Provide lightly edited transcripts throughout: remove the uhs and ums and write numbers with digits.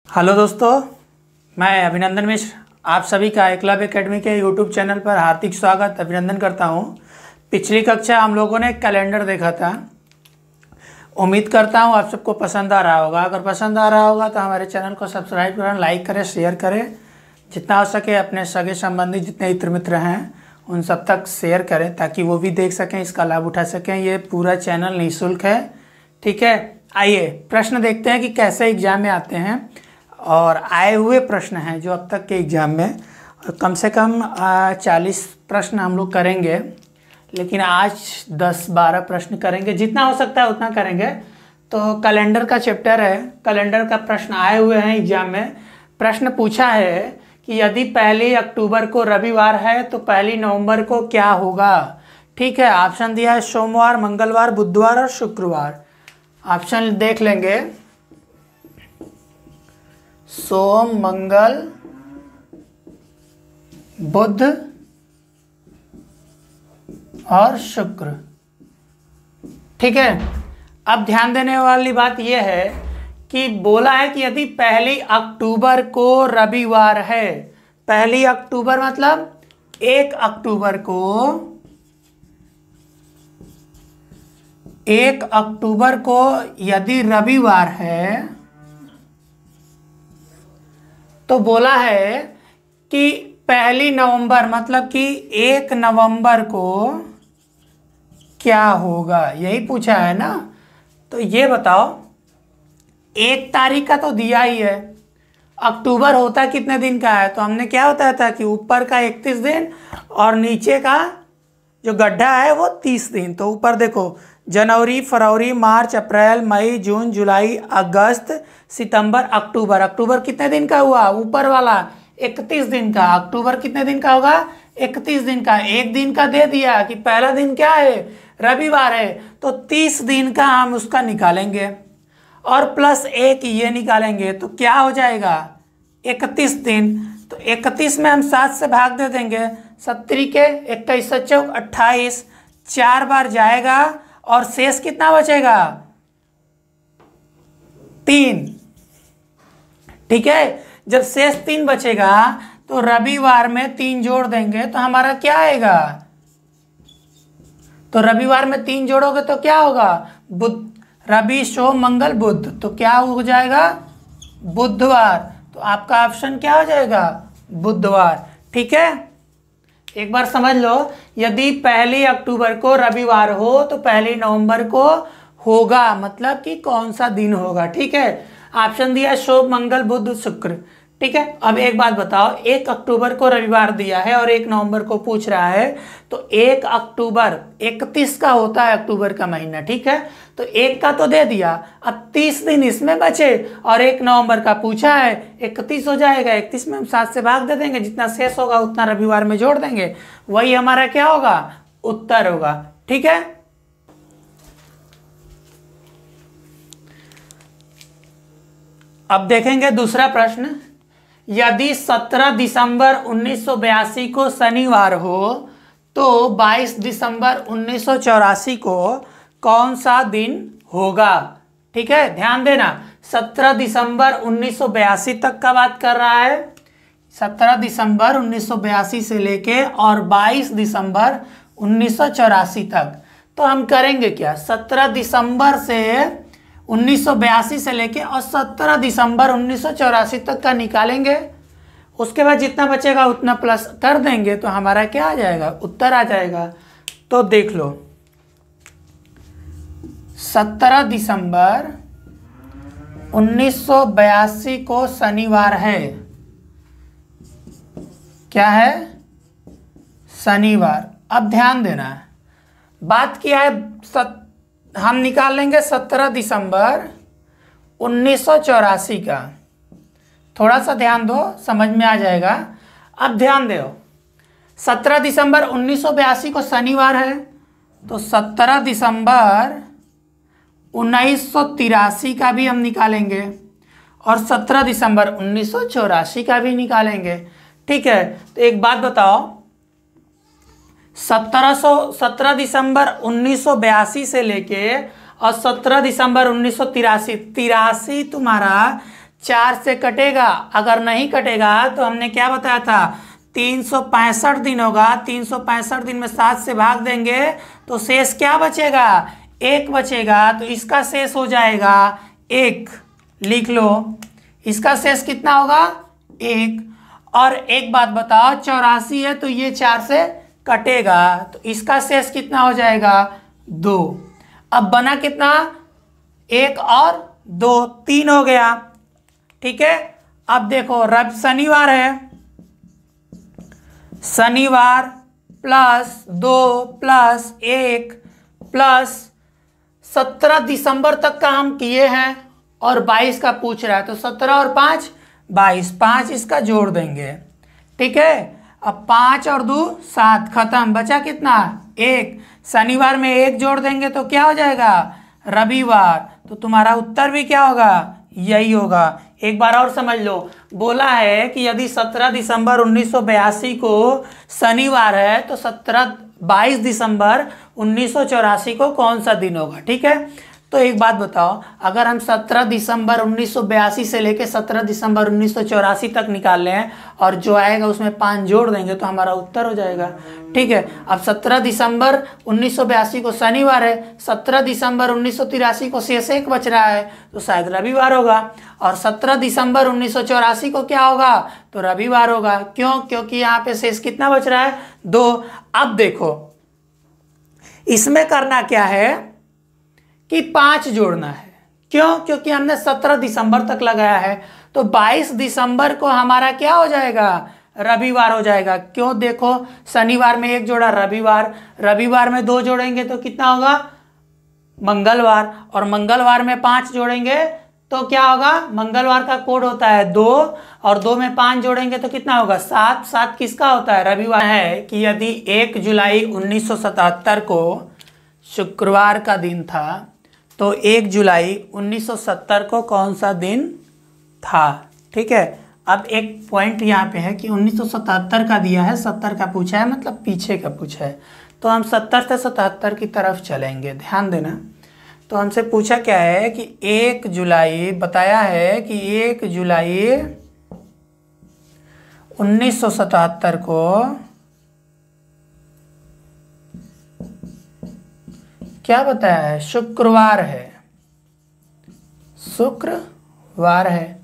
Hello दोस्तों, मैं अभिनंदन मिश्र आप सभी का एकलव्य एकेडमी के यूट्यूब चैनल पर हार्दिक स्वागत अभिनंदन करता हूं। पिछली कक्षा हम लोगों ने कैलेंडर देखा था। उम्मीद करता हूं आप सबको पसंद आ रहा होगा। अगर पसंद आ रहा होगा तो हमारे चैनल को सब्सक्राइब करें, लाइक करें, शेयर करें। जितना हो सके अपने सगे संबंधी जितने इत्र मित्र हैं उन सब तक शेयर करें ताकि वो भी देख सकें, इसका लाभ उठा सकें। ये पूरा चैनल निःशुल्क है, ठीक है। आइए प्रश्न देखते हैं कि कैसे एग्जाम में आते हैं और आए हुए प्रश्न हैं जो अब तक के एग्ज़ाम में कम से कम 40 प्रश्न हम लोग करेंगे, लेकिन आज 10-12 प्रश्न करेंगे, जितना हो सकता है उतना करेंगे। तो कैलेंडर का चैप्टर है, कैलेंडर का प्रश्न आए हुए हैं एग्जाम में। प्रश्न पूछा है कि यदि 1 अक्टूबर को रविवार है तो 1 नवंबर को क्या होगा, ठीक है। ऑप्शन दिया है सोमवार, मंगलवार, बुधवार और शुक्रवार। ऑप्शन देख लेंगे, सोम, मंगल, बुध और शुक्र, ठीक है। अब ध्यान देने वाली बात यह है कि बोला है कि यदि 1 अक्टूबर को रविवार है, 1 अक्टूबर मतलब 1 अक्टूबर को, 1 अक्टूबर को यदि रविवार है तो बोला है कि 1 नवंबर मतलब कि 1 नवंबर को क्या होगा, यही पूछा है ना। तो ये बताओ, 1 तारीख का तो दिया ही है, अक्टूबर होता कितने दिन का है, तो हमने क्या बताया था कि ऊपर का 31 दिन और नीचे का जो गड्ढा है वो 30 दिन। तो ऊपर देखो, जनवरी, फरवरी, मार्च, अप्रैल, मई, जून, जुलाई, अगस्त, सितंबर, अक्टूबर। अक्टूबर कितने दिन का हुआ, ऊपर वाला 31 दिन का। अक्टूबर कितने दिन का होगा, 31 दिन का। एक दिन का दे दिया कि पहला दिन क्या है, रविवार है, तो 30 दिन का हम उसका निकालेंगे और प्लस 1 ये निकालेंगे तो क्या हो जाएगा, 31 दिन। तो 31 में हम 7 से भाग दे देंगे, 70 के 21 चौक 28, 4 बार जाएगा और शेष कितना बचेगा, 3, ठीक है। जब शेष 3 बचेगा तो रविवार में 3 जोड़ देंगे तो हमारा क्या आएगा, तो रविवार में 3 जोड़ोगे तो क्या होगा, बुध, रवि, सोम, मंगल, बुध, तो क्या हो जाएगा, बुधवार। तो आपका ऑप्शन क्या हो जाएगा, बुधवार, ठीक है। एक बार समझ लो, यदि 1 अक्टूबर को रविवार हो तो 1 नवंबर को होगा, मतलब कि कौन सा दिन होगा, ठीक है। ऑप्शन दिया सोम, मंगल, बुध, शुक्र, ठीक है। अब एक बात बताओ, 1 अक्टूबर को रविवार दिया है और 1 नवंबर को पूछ रहा है, तो 1 अक्टूबर 31 का होता है अक्टूबर का महीना, ठीक है। तो 1 का तो दे दिया, अब 30 दिन इसमें बचे और 1 नवंबर का पूछा है, 31 हो जाएगा। 31 में हम 7 से भाग दे देंगे, जितना शेष होगा उतना रविवार में जोड़ देंगे, वही हमारा क्या होगा, उत्तर होगा, ठीक है। अब देखेंगे दूसरा प्रश्न। यदि 17 दिसंबर 1982 को शनिवार हो तो 22 दिसंबर 1984 को कौन सा दिन होगा, ठीक है। ध्यान देना, 17 दिसंबर 1982 तक का बात कर रहा है, 17 दिसंबर 1982 से लेके और 22 दिसंबर 1984 तक। तो हम करेंगे क्या, 17 दिसंबर से 1982 से लेके और 17 दिसंबर 1984 तक का निकालेंगे, उसके बाद जितना बचेगा उतना प्लस कर देंगे तो हमारा क्या आ जाएगा, उत्तर आ जाएगा। तो देख लो, 17 दिसंबर 1982 को शनिवार है, क्या है, शनिवार। अब ध्यान देना, बात किया है हम निकाल लेंगे 17 दिसंबर 1984 का, थोड़ा सा ध्यान दो, समझ में आ जाएगा। अब ध्यान दो, 17 दिसंबर 1982 को शनिवार है तो 17 दिसंबर 1983 का भी हम निकालेंगे और 17 दिसंबर 1984 का भी निकालेंगे, ठीक है। तो एक बात बताओ, 17 दिसंबर 1982 से लेके और 17 दिसंबर 1983, 83 तुम्हारा 4 से कटेगा, अगर नहीं कटेगा तो हमने क्या बताया था 365 दिन होगा, 365 दिन में 7 से भाग देंगे तो शेष क्या बचेगा, 1 बचेगा। तो इसका शेष हो जाएगा 1, लिख लो, इसका शेष कितना होगा 1। और एक बात बताओ 84 है तो ये 4 से कटेगा तो इसका शेष कितना हो जाएगा 2। अब बना कितना 1 और 2, 3 हो गया। ठीक है, अब देखो रब शनिवार है, शनिवार प्लस 2 प्लस 1 प्लस 17 दिसंबर तक का हम किए हैं और 22 का पूछ रहा है तो 17 और 5 22, 5 इसका जोड़ देंगे। ठीक है, अब 5 और 2 7, खत्म, बचा कितना 1। शनिवार में 1 जोड़ देंगे तो क्या हो जाएगा रविवार। तो तुम्हारा उत्तर भी क्या होगा, यही होगा। एक बार और समझ लो, बोला है कि यदि 17 दिसंबर 1982 को शनिवार है तो 22 दिसंबर 1984 को कौन सा दिन होगा। ठीक है, तो एक बात बताओ, अगर हम 17 दिसंबर 1982 से लेकर 17 दिसंबर 1984 तक निकाल लें और जो आएगा उसमें 5 जोड़ देंगे तो हमारा उत्तर हो जाएगा। ठीक है, अब 17 दिसंबर 1982 को शनिवार है, 17 दिसंबर 1983 को शेष 1 बच रहा है तो शायद रविवार होगा, और 17 दिसंबर 1984 को क्या होगा तो रविवार होगा। क्यों, क्योंकि यहाँ पे शेष कितना बच रहा है 2। अब देखो इसमें करना क्या है कि 5 जोड़ना है। क्यों, क्योंकि हमने 17 दिसंबर तक लगाया है तो 22 दिसंबर को हमारा क्या हो जाएगा रविवार हो जाएगा। क्यों, देखो शनिवार में 1 जोड़ा रविवार, रविवार में 2 जोड़ेंगे तो कितना होगा मंगलवार, और मंगलवार में 5 जोड़ेंगे तो क्या होगा, मंगलवार का कोड होता है 2 और 2 में 5 जोड़ेंगे तो कितना होगा 7। 7 किसका होता है रविवार। है कि यदि 1 जुलाई 1977 को शुक्रवार का दिन था तो 1 जुलाई 1970 को कौन सा दिन था। ठीक है, अब एक पॉइंट यहाँ पे है कि 1977 का दिया है, 70 का पूछा है, मतलब पीछे का पूछा है, तो हम 70 से 77 की तरफ चलेंगे, ध्यान देना। तो हमसे पूछा क्या है कि 1 जुलाई, बताया है कि 1 जुलाई 1977 को क्या बताया है शुक्रवार है, शुक्रवार है।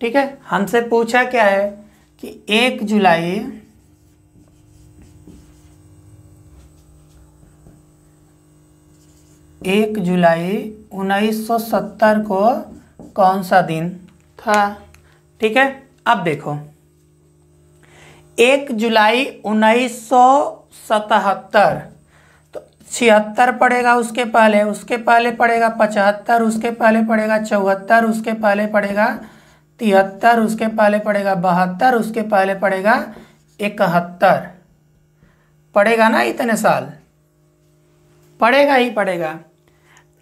ठीक है, हमसे पूछा क्या है कि 1 जुलाई 1970 को कौन सा दिन था। ठीक है, अब देखो 1 जुलाई 1977 तो 76 पड़ेगा उसके पहले पड़ेगा 75, उसके पहले पड़ेगा 74, उसके पहले पड़ेगा 73, उसके पहले पड़ेगा 72, उसके पहले पड़ेगा 71। पड़ेगा ना, इतने साल पड़ेगा ही पड़ेगा।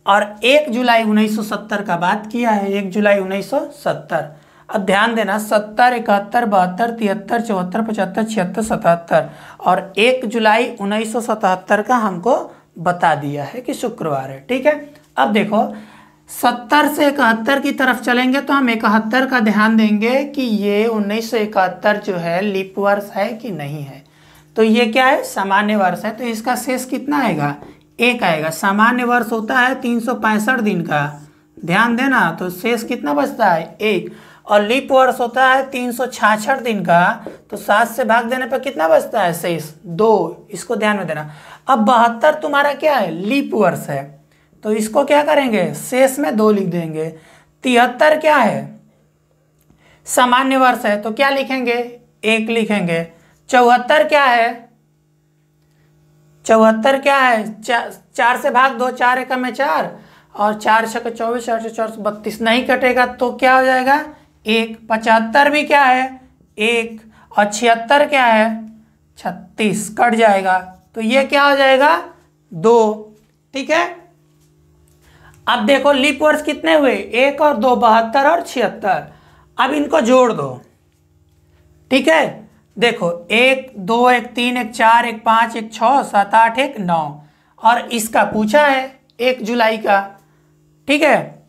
और 1 जुलाई 1970 का बात किया है, 1 जुलाई 1970। अब ध्यान देना 70, 71, 72, 73, 74, 75, 76, 77 और 1 जुलाई 1977 का हमको बता दिया है कि शुक्रवार है। ठीक है, अब देखो 70 से 71 की तरफ चलेंगे तो हम 71 का ध्यान देंगे कि ये 1971 जो है लीप वर्ष है कि नहीं है। तो ये क्या है सामान्य वर्ष है, तो इसका शेष कितना आएगा 1 आएगा। सामान्य वर्ष होता है 365 दिन का, ध्यान देना, तो शेष कितना बचता है 1। और लीप वर्ष होता है 366 दिन का, तो 7 से भाग देने पर कितना बचता है शेष 2, इसको ध्यान में देना। अब 72 तुम्हारा क्या है लीप वर्ष है, तो इसको क्या करेंगे शेष में 2 लिख देंगे। 73 क्या है सामान्य वर्ष है, तो क्या लिखेंगे 1 लिखेंगे। 74 क्या है, 74 क्या है 4 से भाग 2, 4 एकम में 4 और 4 छक 24, 4 से 4 32, नहीं कटेगा तो क्या हो जाएगा 1। 75 भी क्या है 1 और 76 क्या है 36, कट जाएगा तो ये क्या हो जाएगा 2। ठीक है, अब देखो लीप वर्ष कितने हुए 1 और 2, 72 और 76। अब इनको जोड़ दो। ठीक है, देखो 1 2 1 3 1 4 1 5 1 6 7 8 1 9 और इसका पूछा है 1 जुलाई का। ठीक है,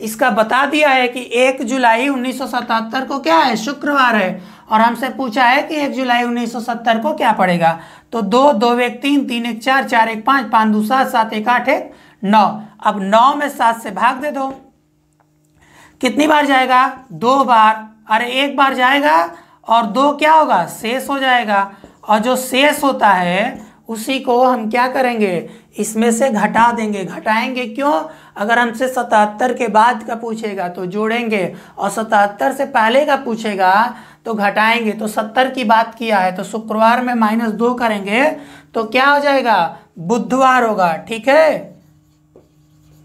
इसका बता दिया है कि 1 जुलाई 1977 को क्या है, शुक्रवार है, और हमसे पूछा है कि 1 जुलाई 1970 को क्या पड़ेगा। तो 2 2 1 3 3 1 4 4 1 5 5 2 7 7 1 8 1 9। अब 9 में 7 से भाग दे दो, कितनी बार जाएगा, 2 बार। अरे एक बार जाएगा और 2 क्या होगा, शेष हो जाएगा, और जो शेष होता है उसी को हम क्या करेंगे, इसमें से घटा देंगे। घटाएंगे क्यों, अगर हमसे 77 के बाद का पूछेगा तो जोड़ेंगे, और 77 से पहले का पूछेगा तो घटाएंगे। तो 70 की बात किया है तो शुक्रवार में -2 करेंगे तो क्या हो जाएगा, बुधवार होगा। ठीक है,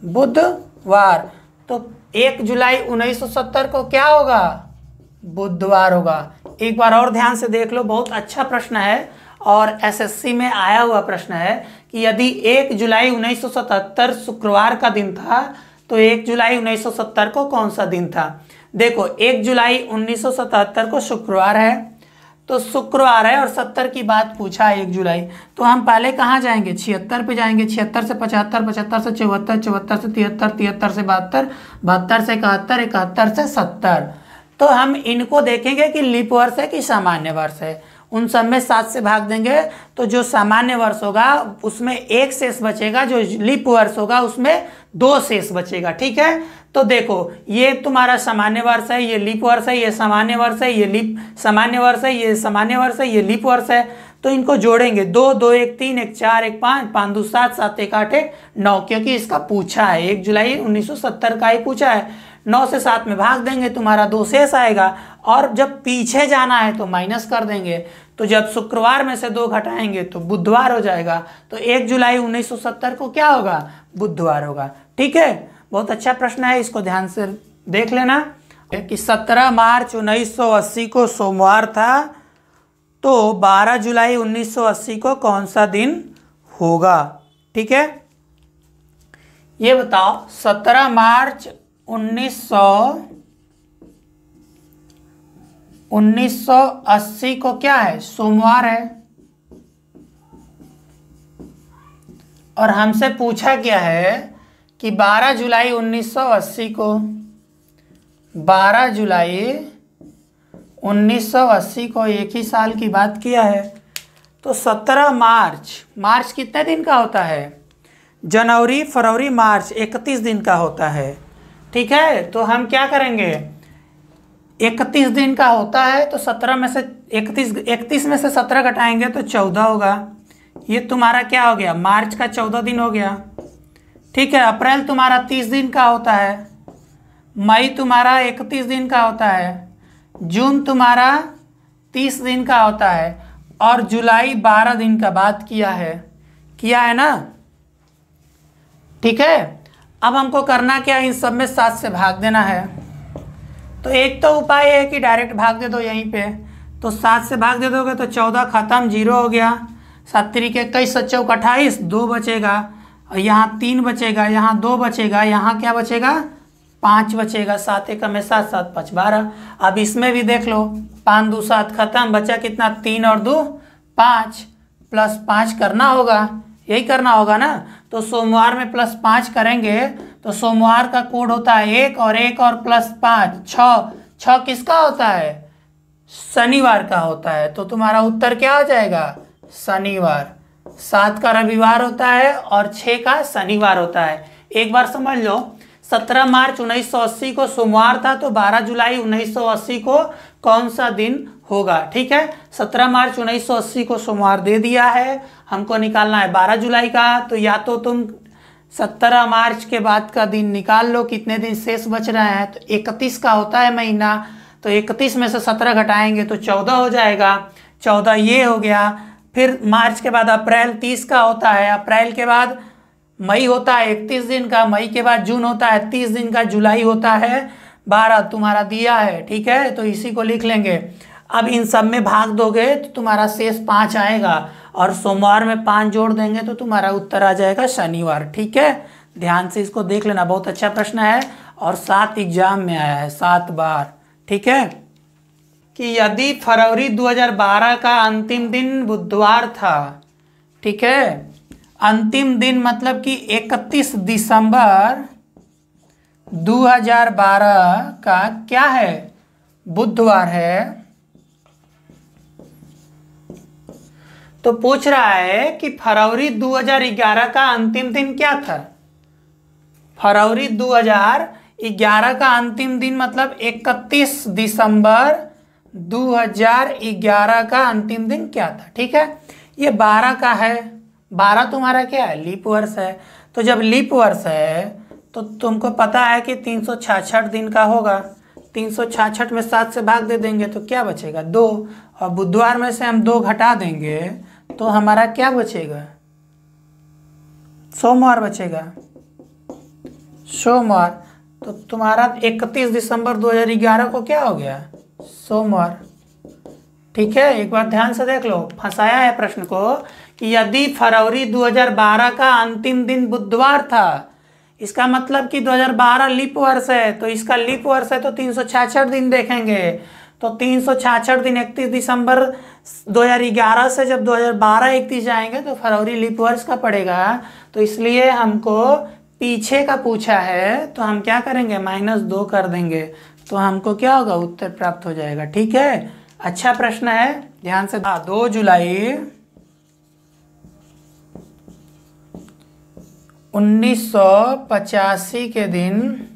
बुधवार। तो 1 जुलाई 1970 को क्या होगा, बुधवार होगा। एक बार और ध्यान से देख लो, बहुत अच्छा प्रश्न है और एसएससी में आया हुआ प्रश्न है कि यदि 1 जुलाई 1977 शुक्रवार का दिन था तो 1 जुलाई 1970 को कौन सा दिन था। देखो 1 जुलाई 1977 को शुक्रवार है, तो शुक्रवार है और 70 की बात पूछा है 1 जुलाई, तो हम पहले कहाँ जाएंगे, 76 पे जाएंगे। 76 से 75, 75 से 74, 74 से 73, 73 से 72, 72 से 71, 71 से 70। तो हम इनको देखेंगे कि लीप वर्ष है कि सामान्य वर्ष है। उन सब में 7 से भाग देंगे तो जो सामान्य वर्ष होगा उसमें 1 शेष बचेगा, जो लीप वर्ष होगा उसमें 2 शेष बचेगा। ठीक है, तो देखो ये तुम्हारा सामान्य वर्ष है, ये लीप वर्ष है, ये सामान्य वर्ष है, ये लीप सामान्य वर्ष है, ये सामान्य वर्ष है, ये लीप वर्ष है। तो इनको जोड़ेंगे, 2 2 1 3 1 4 1 5 5 2 7 7 1 8 1 9, क्योंकि इसका पूछा है 1 जुलाई 1970 का ही पूछा है। 9 से 7 में भाग देंगे, तुम्हारा 2 शेष आएगा, और जब पीछे जाना है तो माइनस कर देंगे। तो जब शुक्रवार में से 2 घटाएंगे तो बुधवार हो जाएगा। तो 1 जुलाई 1970 को क्या होगा, बुधवार होगा। ठीक है, बहुत अच्छा प्रश्न है, इसको ध्यान से देख लेना कि 17 मार्च 1980 को सोमवार था, तो 12 जुलाई 1980 को कौन सा दिन होगा। ठीक है, ये बताओ 17 मार्च 1980 को क्या है, सोमवार है, और हमसे पूछा गया है कि 12 जुलाई 1980 को, 12 जुलाई 1980 को एक ही साल की बात किया है। तो 17 मार्च कितने दिन का होता है, जनवरी फरवरी मार्च 31 दिन का होता है। ठीक है, तो हम क्या करेंगे, 31 दिन का होता है तो 17 में से 31 में से 17 घटाएंगे तो 14 होगा। ये तुम्हारा क्या हो गया, मार्च का 14 दिन हो गया। ठीक है, अप्रैल तुम्हारा 30 दिन का होता है, मई तुम्हारा 31 दिन का होता है, जून तुम्हारा 30 दिन का होता है, और जुलाई 12 दिन का बात किया है ना। ठीक है, अब हमको करना क्या, इन सब में 7 से भाग देना है। तो एक तो उपाय है कि डायरेक्ट भाग दे दो यहीं पे, तो 7 से भाग दे दोगे तो 14 खत्म, 0 हो गया। 7 3 21 7 चौक 28, 2 बचेगा, और यहाँ 3 बचेगा, यहाँ 2 बचेगा, यहाँ क्या बचेगा, 5 बचेगा। 7 1 में 7 7 5 12। अब इसमें भी देख लो, 5 2 7 खत्म, बचा कितना, 3 और 2 5, +5 करना होगा, यही करना होगा ना। तो सोमवार में +5 करेंगे तो सोमवार का कोड होता है 1 और 1 और +5 6। 6 किसका होता है, शनिवार का होता है। तो तुम्हारा उत्तर क्या हो जाएगा, शनिवार। 7 का रविवार होता है और 6 का शनिवार होता है। एक बार समझ लो, 17 मार्च 1980 को सोमवार था तो 12 जुलाई 1980 को कौन सा दिन होगा। ठीक है, 17 मार्च 1980 को सोमवार दे दिया है, हमको निकालना है 12 जुलाई का। तो या तो तुम 17 मार्च के बाद का दिन निकाल लो, कितने दिन शेष बच रहे हैं। तो 31 का होता है महीना, तो 31 में से 17 घटाएंगे तो 14 हो जाएगा। 14 ये हो गया। फिर मार्च के बाद अप्रैल 30 का होता है, अप्रैल के बाद मई होता है 31 दिन का, मई के बाद जून होता है 30 दिन का, जुलाई होता है 12 तुम्हारा दिया है। ठीक है, तो इसी को लिख लेंगे। अब इन सब में भाग दोगे तो तुम्हारा शेष 5 आएगा, और सोमवार में 5 जोड़ देंगे तो तुम्हारा उत्तर आ जाएगा शनिवार। ठीक है, ध्यान से इसको देख लेना, बहुत अच्छा प्रश्न है और 7 एग्जाम में आया है, 7 बार। ठीक है, कि यदि फरवरी 2012 का अंतिम दिन बुधवार था, ठीक है, अंतिम दिन मतलब कि 31 दिसंबर 2012 का क्या है? बुधवार है। तो पूछ रहा है कि फरवरी 2011 का अंतिम दिन क्या था? फरवरी 2011 का अंतिम दिन मतलब 31 दिसंबर 2011 का अंतिम दिन क्या था? ठीक है, ये 12 का है। 12 तुम्हारा क्या है? लीप वर्ष है। तो जब लीप वर्ष है तो तुमको पता है कि 366 दिन का होगा। 366 में 7 से भाग दे देंगे तो क्या बचेगा? 2। और बुधवार में से हम 2 घटा देंगे तो हमारा क्या बचेगा? सोमवार बचेगा। सोमवार। तो तुम्हारा 31 दिसंबर 2011 को क्या हो गया? सोमवार। ठीक है, एक बार ध्यान से देख लो, फंसाया है प्रश्न को कि यदि फरवरी 2012 का अंतिम दिन बुधवार था, इसका मतलब कि 2012 लीप वर्ष है, तो इसका लीप वर्ष है तो 366 दिन देखेंगे। तो 366 दिन 31 दिसंबर 2011 से जब 2012 31 जाएंगे तो फरवरी लीप वर्ष का पड़ेगा। तो इसलिए हमको पीछे का पूछा है तो हम क्या करेंगे? -2 कर देंगे तो हमको क्या होगा? उत्तर प्राप्त हो जाएगा। ठीक है, अच्छा प्रश्न है, ध्यान से। 2 जुलाई 1985 के दिन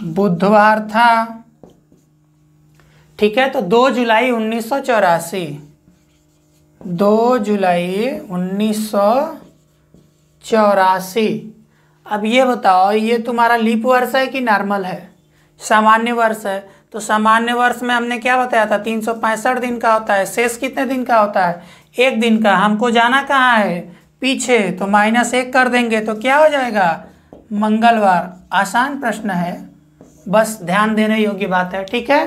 बुधवार था। ठीक है, तो 2 जुलाई 1984। 2 जुलाई 1984। अब ये बताओ, ये तुम्हारा लीप वर्ष है कि नॉर्मल है? सामान्य वर्ष है। तो सामान्य वर्ष में हमने क्या बताया था? 365 दिन का होता है। शेष कितने दिन का होता है? 1 दिन का। हमको जाना कहाँ है? पीछे। तो -1 कर देंगे तो क्या हो जाएगा? मंगलवार। आसान प्रश्न है, बस ध्यान देने योग्य बात है। ठीक है,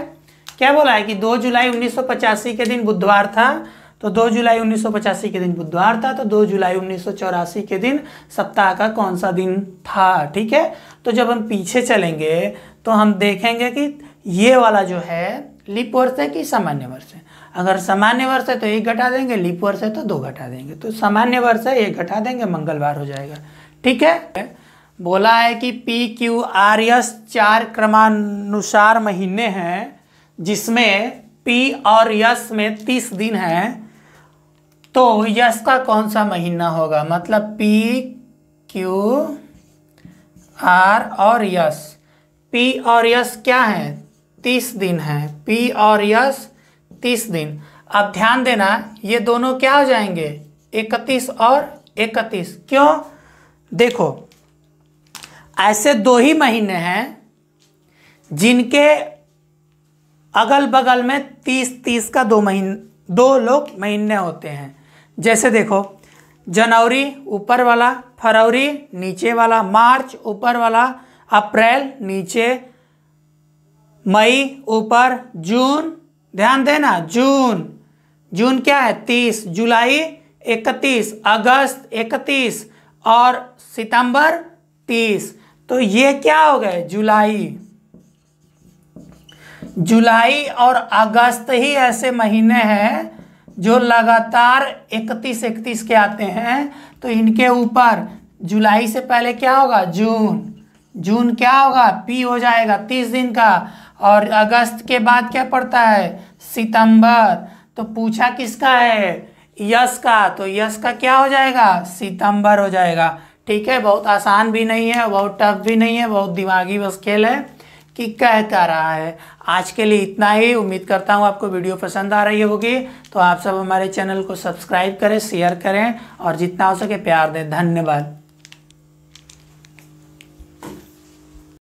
क्या बोला है कि 2 जुलाई 1985 के दिन बुधवार था। तो 2 जुलाई 1985 के दिन बुधवार था, तो 2 जुलाई 1984 के दिन सप्ताह का कौन सा दिन था? ठीक है, तो जब हम पीछे चलेंगे तो हम देखेंगे कि ये वाला जो है लीप वर्ष है कि सामान्य वर्ष है। अगर सामान्य वर्ष है तो 1 घटा देंगे, लीप वर्ष है तो 2 घटा देंगे। तो सामान्य वर्ष है, 1 घटा देंगे, मंगलवार हो जाएगा। ठीक है, बोला है कि PQRS 4 क्रमानुसार महीने हैं, जिसमें P और S में 30 दिन है। तो यस का कौन सा महीना होगा? मतलब PQR और यस। P और यस क्या है? 30 दिन है। P और यस 30 दिन। अब ध्यान देना, ये दोनों क्या हो जाएंगे? 31 और 31। क्यों? देखो, ऐसे 2 ही महीने हैं जिनके अगल बगल में 30 का 2 लोग महीने होते हैं। जैसे देखो, जनवरी ऊपर वाला, फरवरी नीचे वाला, मार्च ऊपर वाला, अप्रैल नीचे, मई ऊपर, जून, ध्यान देना, जून क्या है? 30, जुलाई 31, अगस्त 31 और सितंबर 30। तो ये क्या हो गए? जुलाई और अगस्त ही ऐसे महीने हैं जो लगातार 31 के आते हैं। तो इनके ऊपर जुलाई से पहले क्या होगा? जून क्या होगा? P हो जाएगा 30 दिन का। और अगस्त के बाद क्या पड़ता है? सितंबर। तो पूछा किसका है? यस का। तो यस का क्या हो जाएगा? सितंबर हो जाएगा। ठीक है, बहुत आसान भी नहीं है, बहुत टफ भी नहीं है, बहुत दिमागी बस खेल है कि कहता रहा है। आज के लिए इतना ही। उम्मीद करता हूँ आपको वीडियो पसंद आ रही होगी। तो आप सब हमारे चैनल को सब्सक्राइब करें, शेयर करें और जितना हो सके प्यार दें। धन्यवाद।